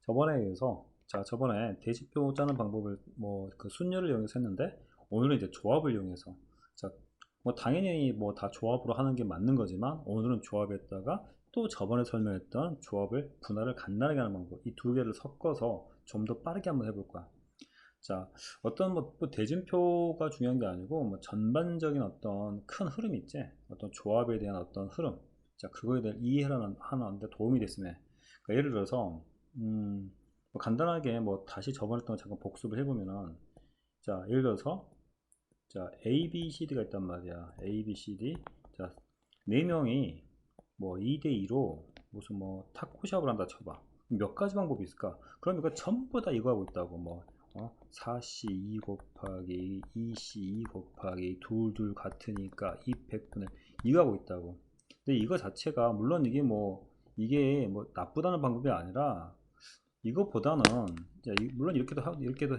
저번에 대지표 짜는 방법을 그 순열을 이용해서 했는데, 오늘은 이제 조합을 이용해서. 당연히 뭐 다 조합으로 하는 게 맞는 거지만, 오늘은 조합에다가 또 저번에 설명했던 조합을 분할을 간단하게 하는 방법, 이 두 개를 섞어서 좀 더 빠르게 한번 해볼 거야. 자, 어떤 뭐 대진표가 중요한 게 아니고, 뭐 전반적인 어떤 큰 흐름 있지? 어떤 조합에 대한 어떤 흐름. 자, 그거에 대한 이해를 하는데 도움이 됐으면 해. 그러니까 예를 들어서, 뭐 간단하게 뭐 다시 저번에 했던 거 잠깐 복습을 해보면은, 자, 예를 들어서, 자, A, B, C, D가 있단 말이야. A, B, C, D. 자, 네 명이 뭐 2대2로 무슨 뭐 탁구샵을 한다 쳐봐. 몇 가지 방법이 있을까? 그럼 이거 전부 다 이거 하고 있다고. 4C 2 곱하기 2C 2 곱하기 둘 같으니까 2 100분의 이거 하고 있다고. 근데 이거 자체가 물론 이게 뭐 나쁘다는 방법이 아니라, 이것보다는 물론 이렇게도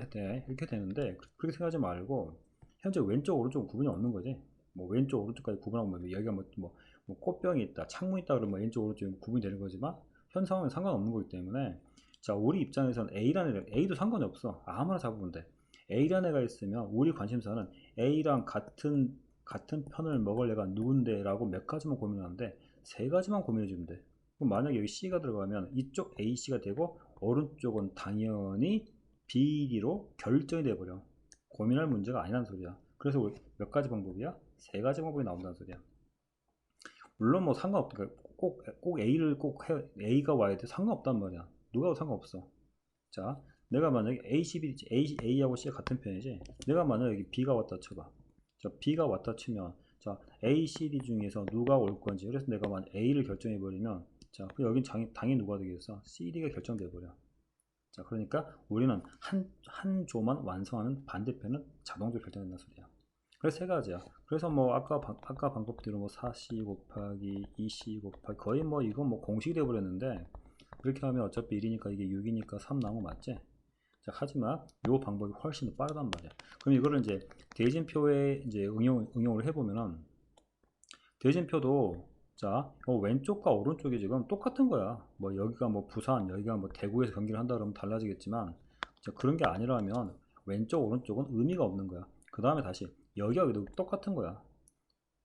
돼. 이렇게 되는데, 그렇게 생각하지 말고 현재 왼쪽 오른쪽 구분이 없는 거지. 뭐 왼쪽 오른쪽까지 구분하고, 여기가 뭐 꽃병이 있다, 창문 있다 그러면 왼쪽 오른쪽 구분이 되는 거지만, 현 상황은 상관없는 거기 때문에, 자, 우리 입장에서는 A도 상관이 없어. 아무나 잡으면 돼. A라는 애가 있으면 우리 관심사는 A랑 같은 편을 먹을 애가 누군데 라고 몇 가지만 고민하는데, 세 가지만 고민해 주면 돼. 그럼 만약에 여기 C가 들어가면 이쪽 AC가 되고, 오른쪽은 당연히 BD로 결정이 돼버려. 고민할 문제가 아니란 소리야. 그래서 우리 몇 가지 방법이야? 세 가지 방법이 나온다는 소리야. 물론 뭐 상관없다. 꼭 A를 A가 와야 돼. 상관없단 말이야. 누가 와도 상관없어. 자, 내가 만약에 A하고 C가 같은 편이지. 내가 만약에 여기 B가 왔다 쳐봐. 자, B가 왔다 치면, 자, A, C, D 중에서 누가 올 건지. 그래서 내가 만약 A를 결정해 버리면, 자, 그 여긴 당연히 누가 되겠어? CD가 결정돼 버려. 자, 그러니까 우리는 한 조만 완성하면 반대편은 자동적으로 결정된다는 소리야. 그래서 세 가지야. 그래서 뭐 아까 방법대로 뭐 4C 곱하기 2C 곱하기, 거의 뭐 이건 뭐 공식이 되어버렸는데, 그렇게 하면 어차피 1이니까 이게 6이니까 3 나온 거 맞지? 자, 하지만 이 방법이 훨씬 더 빠르단 말이야. 그럼 이거를 이제 대진표에 이제 응용을 해보면은, 대진표도, 자, 왼쪽과 오른쪽이 지금 똑같은 거야. 뭐 여기가 뭐 부산, 여기가 뭐 대구에서 경기를 한다 그러면 달라지겠지만, 자, 그런 게 아니라면 왼쪽 오른쪽은 의미가 없는 거야. 그 다음에 다시 여기가 여기도 똑같은 거야.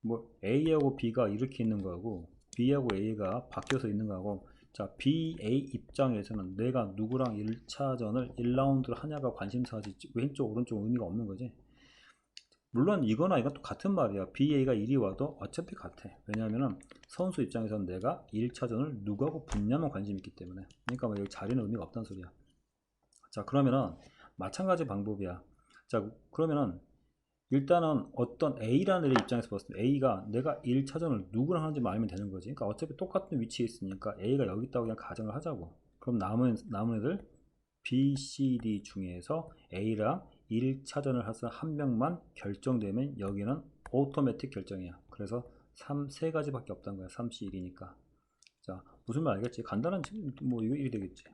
뭐 A하고 B가 이렇게 있는 거하고, B하고 A가 바뀌어서 있는 거하고, 자, BA 입장에서는 내가 누구랑 1차전을 1라운드를 하냐가 관심사지, 왼쪽 오른쪽 의미가 없는 거지. 물론 이거나 이건 똑같은 말이야. BA가 1이 와도 어차피 같아. 왜냐하면 선수 입장에서는 내가 1차전을 누구하고 붙냐만 관심이 있기 때문에. 그러니까 뭐 여기 자리는 의미가 없다는 소리야. 자, 그러면은 마찬가지 방법이야. 자, 그러면은 일단은 어떤 A라는 애 입장에서 봤을 때 A가 내가 1차전을 누구랑 하는지만 알면 되는 거지. 그러니까 어차피 똑같은 위치에 있으니까 A가 여기 있다고 그냥 가정을 하자고. 그럼 남은 애들 B, C, D 중에서 A랑 1차전을 해서 한 명만 결정되면 여기는 오토매틱 결정이야. 그래서 세 가지밖에 없다는 거야. 3C 1이니까. 자, 무슨 말 알겠지? 간단한 뭐 이거 일이 되겠지.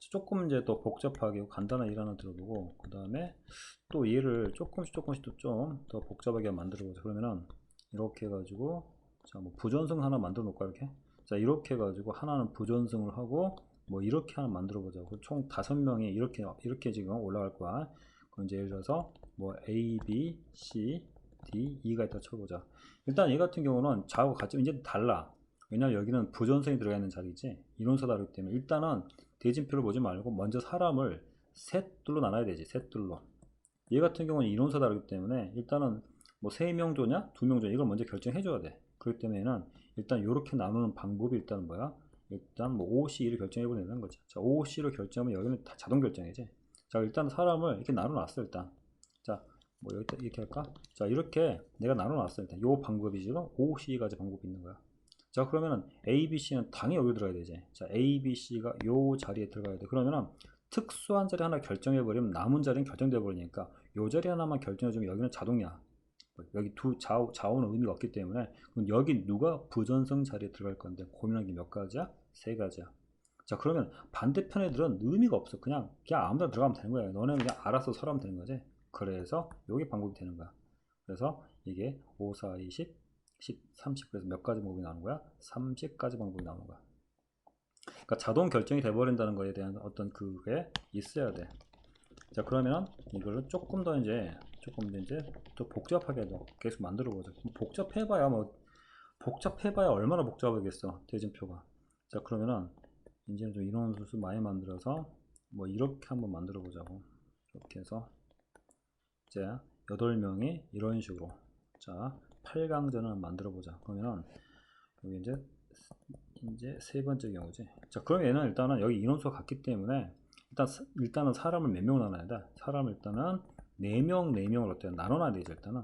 조금 이제 더 복잡하게 간단한 일 하나 들어보고, 그 다음에 또 얘를 조금씩 또 좀 더 복잡하게 만들어 보자. 그러면은 이렇게 해가지고, 자, 뭐 부전승 하나 만들어 놓을까 이렇게. 자, 이렇게 해가지고 하나는 부전승을 하고, 뭐 이렇게 하나 만들어 보자고. 총 5명이 이렇게 지금 올라갈 거야. 그럼 이제 예를 들어서 뭐 A, B, C, D, E가 있다 쳐보자. 일단 얘 같은 경우는 자하고 같이 이제 달라. 왜냐면 여기는 부전승이 들어가 있는 자리지. 이론서 다르기 때문에 일단은 대진표를 보지 말고 먼저 사람을 셋둘로 나눠야 되지. 셋둘로. 얘 같은 경우는 이론서 다르기 때문에 일단은 뭐 3명 조냐 2명 조냐 이걸 먼저 결정해 줘야 돼. 그렇기 때문에는 일단 이렇게 나누는 방법이 일단 뭐야? 일단 뭐 OC를 결정해 버리는 거지. 자, OC를 결정하면 여기는 다 자동 결정이지. 자, 일단 사람을 이렇게 나눠 놨어. 일단 자, 뭐 여기다 이렇게 할까? 자, 이렇게 내가 나눠 놨어. 일단 요 방법이 지금 OC가지 방법이 있는 거야. 자, 그러면은 A, B, C는 당연히 여기 들어가야 되지. 자, A, B, C가 요 자리에 들어가야 돼. 그러면은 특수한 자리 하나 결정해 버리면 남은 자리는 결정돼 버리니까 요 자리 하나만 결정해 주면 여기는 자동이야. 여기 좌우는 의미가 없기 때문에. 그럼 여기 누가 부전성 자리에 들어갈 건데 고민한 게 몇 가지야? 세 가지야. 자, 그러면 반대편 애들은 의미가 없어. 그냥 아무나 들어가면 되는 거야. 너네는 그냥 알아서 서라면 되는 거지. 그래서 요게 방법이 되는 거야. 그래서 이게 5, 4, 20, 10, 30, 그래서 몇 가지 방법이 나오는 거야? 30가지 방법이 나오는 거야. 그러니까 자동 결정이 돼버린다는 거에 대한 어떤 그게 있어야 돼. 자, 그러면 이거를 조금 더 이제 더 복잡하게 계속 만들어 보자. 복잡해봐야 얼마나 복잡하겠어, 대진표가. 자, 그러면은 이제 좀 인원수 많이 만들어서 뭐 이렇게 한번 만들어 보자고. 이렇게 해서 이제 8명이 이런 식으로, 자 8강전을 만들어 보자. 그러면 여기 이제 세 번째 경우지. 자, 그럼 얘는 일단은 여기 인원수가 같기 때문에 일단은 사람을 몇 명 나눠야 돼. 사람을 일단은 4명 4명을 어때 나눠놔야 되지. 일단은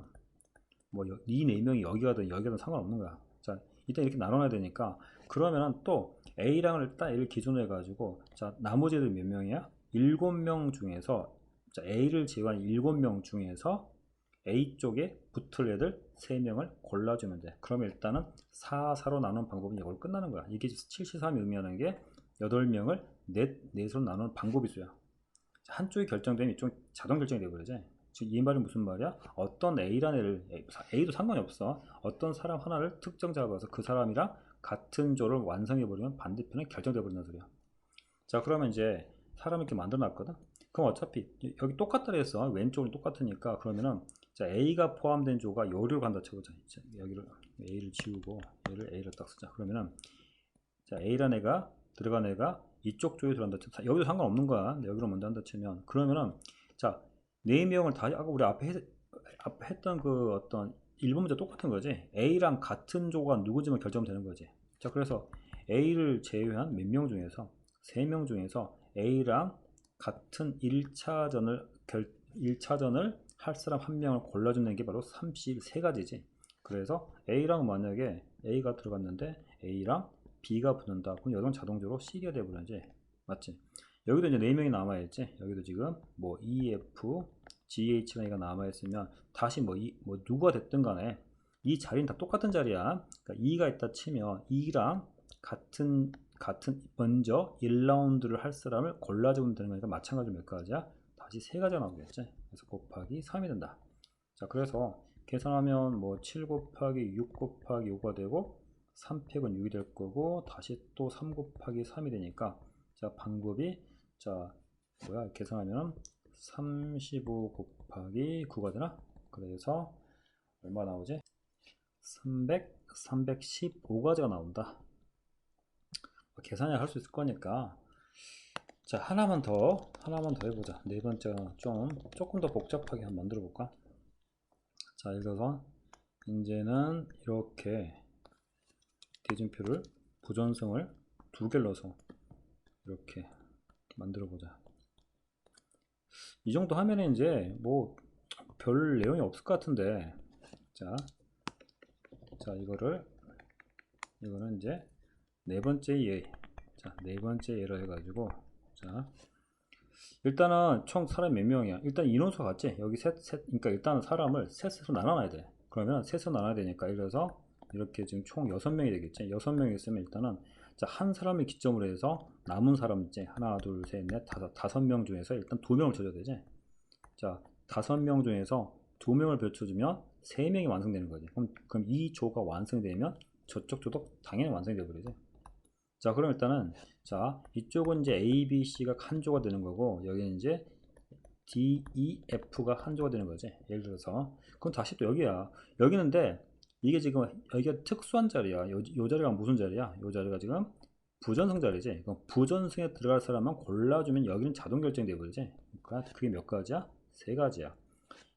뭐 이 4명이 여기가든 상관없는 거야. 자, 일단 이렇게 나눠놔야 되니까, 그러면은 또 A랑을 일단 A를 기준으로 해가지고, 자 나머지 애들 몇 명이야? 7명 중에서, 자 A를 제외한 7명 중에서 A 쪽에 붙을 애들 3명을 골라주면 돼. 그러면 일단은 4, 4로 나누는 방법은 이걸로 끝나는 거야. 이게 7C3이 의미하는 게 8명을 넷으로 나누는 방법이 있어요. 한쪽이 결정되면 이쪽 자동 결정이 되어버리지. 이 말은 무슨 말이야? 어떤 A라는 애를, A도 상관이 없어. 어떤 사람 하나를 특정 잡아서 그 사람이랑 같은 조를 완성해버리면 반대편은 결정되어 버린다는 소리야. 자, 그러면 이제 사람 이렇게 만들어 놨거든. 그럼 어차피 여기 똑같다 해서 왼쪽은 똑같으니까, 그러면은 자 A가 포함된 조가 요리로 간다 쳐보자. 여기를 A를 지우고 얘를 A를 딱 쓰자. 그러면은 자 A라는 애가 들어간 애가 이쪽 조에 들어간다 쳐. 여기도 상관없는 거야. 여기로 먼저 한다 치면, 그러면은 자 4명을 다 아까 우리 앞에 했던 그 어떤 1번 문제 똑같은 거지. A랑 같은 조가 누구지만 결정되면 되는 거지. 자, 그래서 A를 제외한 몇 명 중에서 3명 중에서 A랑 같은 1차전을 할 사람 한 명을 골라주는 게 바로 33가지지. 그래서 A랑 만약에 A가 들어갔는데 A랑 B가 붙는다. 그럼 여기는 자동적으로 C가 되어버리지. 맞지? 여기도 이제 4명이 남아있지. 여기도 지금 뭐 EF, GH가 이가 남아있으면 다시 뭐 누가 됐든 간에 이 자리는 다 똑같은 자리야. 그러니까 2가 있다 치면 2랑 같은 먼저 1라운드를 할 사람을 골라주면 되는 거니까 마찬가지로 몇 가지야? 다시 3가지가 나오겠지. 그래서 곱하기 3이 된다. 자, 그래서 계산하면 뭐 7 곱하기 6 곱하기 5가 되고 3팩은 6이 될 거고, 다시 또 3 곱하기 3이 되니까, 자 방법이 자 뭐야 계산하면 35 곱하기 9가 되나? 그래서 얼마 나오지? 315가지가 나온다. 계산을 할 수 있을 거니까. 자, 하나만 더 해보자. 네 번째는 조금 더 복잡하게 한번 만들어 볼까? 자, 읽어서 이제는 이렇게 대진표를 부전성을 2개를 넣어서 이렇게 만들어 보자. 이 정도 하면 이제 뭐 별 내용이 없을 것 같은데, 자 이거는 이제 네 번째 예로 해가지고, 자 일단은 총 사람 몇 명이야? 일단 인원수 같지? 여기 그러니까 일단은 사람을 셋으로 나눠놔야 돼. 그러면 셋으로 나눠야 되니까, 이래서 이렇게 지금 총 6명이 되겠지. 6명이 있으면 일단은 자 한 사람을 기점으로 해서 남은 사람 있지. 하나 둘 셋 넷 다섯 명 중에서 일단 2명을 줘야 되지. 자 5명 중에서 2명을 펼쳐주면 3명이 완성되는 거지. 그럼 이 조가 완성되면 저쪽 조도 당연히 완성이 되어버리지. 자, 그럼 일단은 자 이쪽은 이제 A, B, C가 한 조가 되는 거고, 여기는 이제 D, E, F가 한 조가 되는 거지. 예를 들어서 그럼 다시 또 여기야. 여기는데 이게 지금 여기가 특수한 자리야. 요 자리가 무슨 자리야? 요 자리가 지금 부전성 자리지. 그럼 부전성에 들어갈 사람만 골라주면 여기는 자동 결정이 되어버리지. 그러니까 그게 몇 가지야? 3가지야.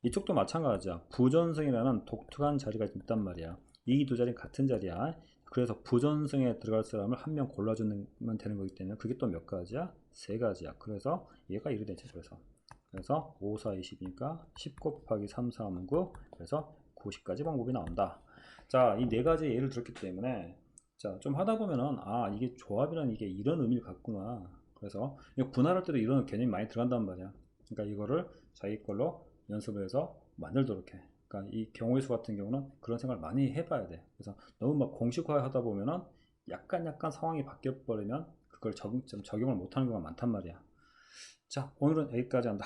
이쪽도 마찬가지야. 부전성이라는 독특한 자리가 있단 말이야. 이 두 자리는 같은 자리야. 그래서 부전성에 들어갈 사람을 한 명 골라주면 되는 거기 때문에 그게 또 몇 가지야? 3가지야. 그래서 얘가 이렇게 되지. 그래서 5, 4, 20이니까 10 곱하기 3, 4, 9, 그래서 90까지 방법이 나온다. 자, 이 4가지 예를 들었기 때문에 자, 좀 하다 보면은 이게 조합이란 이게 이런 의미를 갖구나. 그래서 분할할 때도 이런 개념이 많이 들어간단 말이야. 그러니까 이거를 자기 걸로 연습을 해서 만들도록 해. 그러니까 이 경우의 수 같은 경우는 그런 생각을 많이 해봐야 돼. 그래서 너무 막 공식화 하다 보면은 약간 상황이 바뀌어 버리면 그걸 적용을 못하는 경우가 많단 말이야. 자, 오늘은 여기까지 한다.